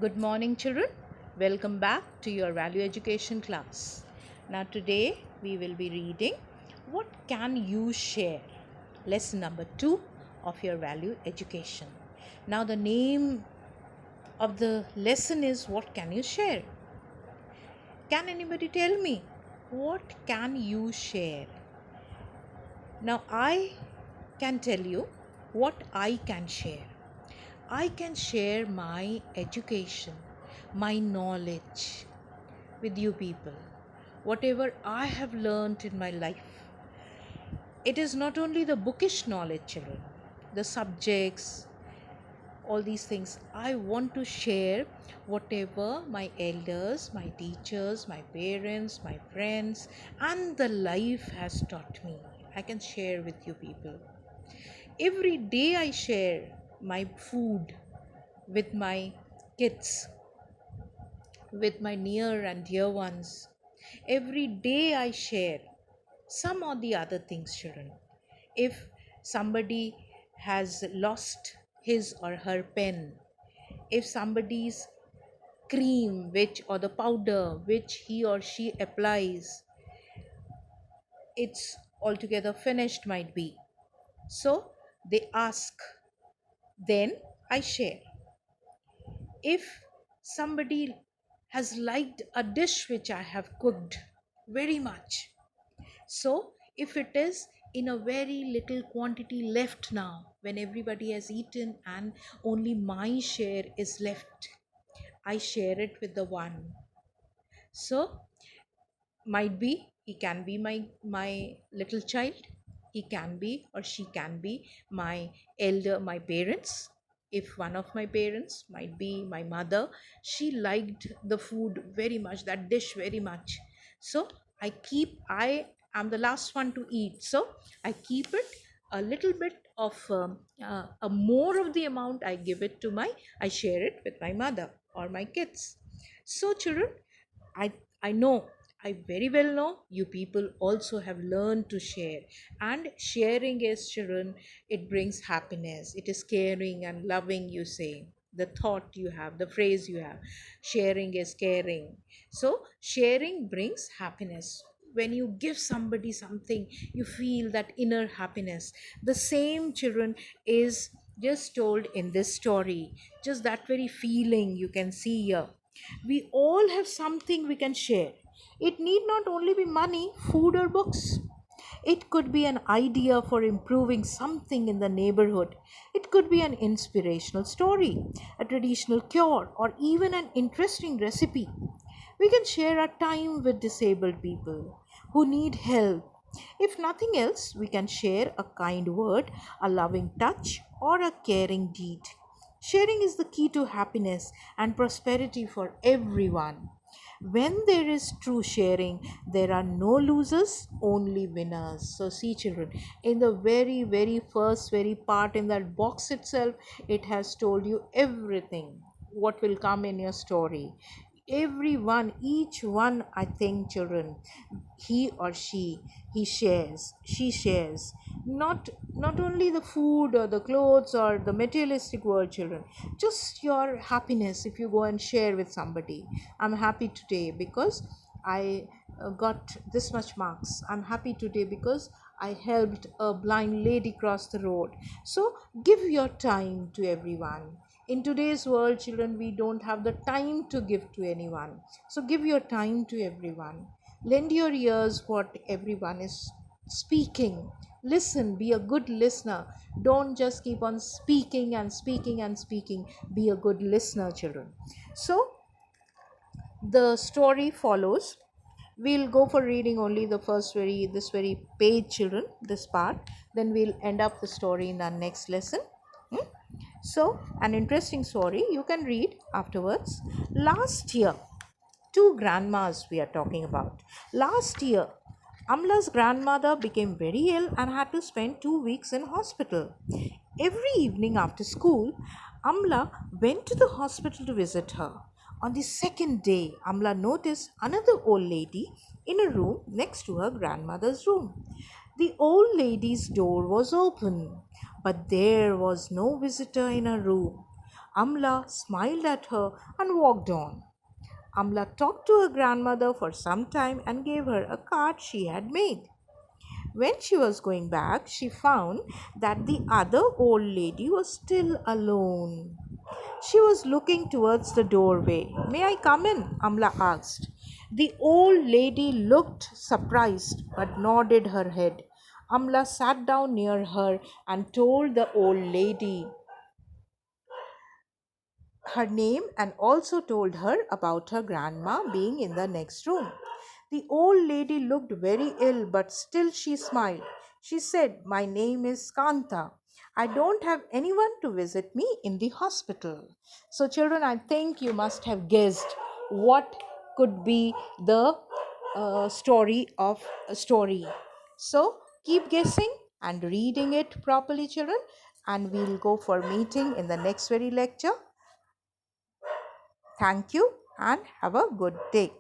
Good morning, children. Welcome back to your value education class. Now, today we will be reading What Can You Share? Lesson number 2 of your value education. Now, the name of the lesson is What Can You Share? Can anybody tell me what can you share? Now, I can tell you what I can share. I can share my education, my knowledge with you people. Whatever I have learned in my life. It is not only the bookish knowledge, children, the subjects, all these things. I want to share whatever my elders, my teachers, my parents, my friends, and the life has taught me. I can share with you people. Every day I share my food with my kids, with my near and dear ones. Every day I share some or the other things, children. If somebody has lost his or her pen, if somebody's cream which or the powder which he or she applies, it's altogether finished, might be. So they ask, then I share. If somebody has liked a dish which I have cooked very much, so if it is in a very little quantity left now, when everybody has eaten and only my share is left, I share it with the one. So might be he can be my little child, he can be or she can be my elder, my parents. If one of my parents might be my mother, she liked the food very much, that dish very much, so I am the last one to eat, so I keep it a little bit of a more of the amount, I give it to my, I share it with my mother or my kids. So children, I I know, I very well know you people also have learned to share. And sharing is, children, it brings happiness. It is caring and loving, you say. The thought you have, the phrase you have. Sharing is caring. So, sharing brings happiness. When you give somebody something, you feel that inner happiness. The same, children, is just told in this story. Just that very feeling you can see here. We all have something we can share. It need not only be money, food, or books. It could be an idea for improving something in the neighborhood. It could be an inspirational story, a traditional cure, or even an interesting recipe. We can share our time with disabled people who need help. If nothing else, we can share a kind word, a loving touch, or a caring deed. Sharing is the key to happiness and prosperity for everyone. When there is true sharing, there are no losers, only winners. So, see, children, in the very first, very part in that box itself, it has told you everything what will come in your story. Everyone, each one, I think, children, he or he shares, she shares, not only the food or the clothes or the materialistic world, children, just your happiness. If you go and share with somebody, I'm happy today because I got this much marks, I'm happy today because I helped a blind lady cross the road. So give your time to everyone. In today's world, children, we don't have the time to give to anyone, so give your time to everyone. Lend your ears what everyone is speaking. Listen, be a good listener. Don't just keep on speaking and speaking and speaking. Be a good listener, children. So the story follows. We'll go for reading only the first very page, children, this part. Then we'll end up the story in our next lesson. Hmm? So, an interesting story you can read afterwards. Last year, two grandmas we are talking about. Last year, Amla's grandmother became very ill and had to spend 2 weeks in hospital. Every evening after school, Amla went to the hospital to visit her. On the second day, Amla noticed another old lady in a room next to her grandmother's room. The old lady's door was open, but there was no visitor in her room. Amla smiled at her and walked on. Amla talked to her grandmother for some time and gave her a card she had made. When she was going back, she found that the other old lady was still alone. She was looking towards the doorway. May I come in? Amla asked. The old lady looked surprised but nodded her head. Amla sat down near her and told the old lady her name and also told her about her grandma being in the next room. The old lady looked very ill, but still she smiled. She said, "My name is Kanta. I don't have anyone to visit me in the hospital." So, children, I think you must have guessed what could be the story of a story. So, keep guessing and reading it properly, children, and we'll go for meeting in the next very lecture. Thank you and have a good day.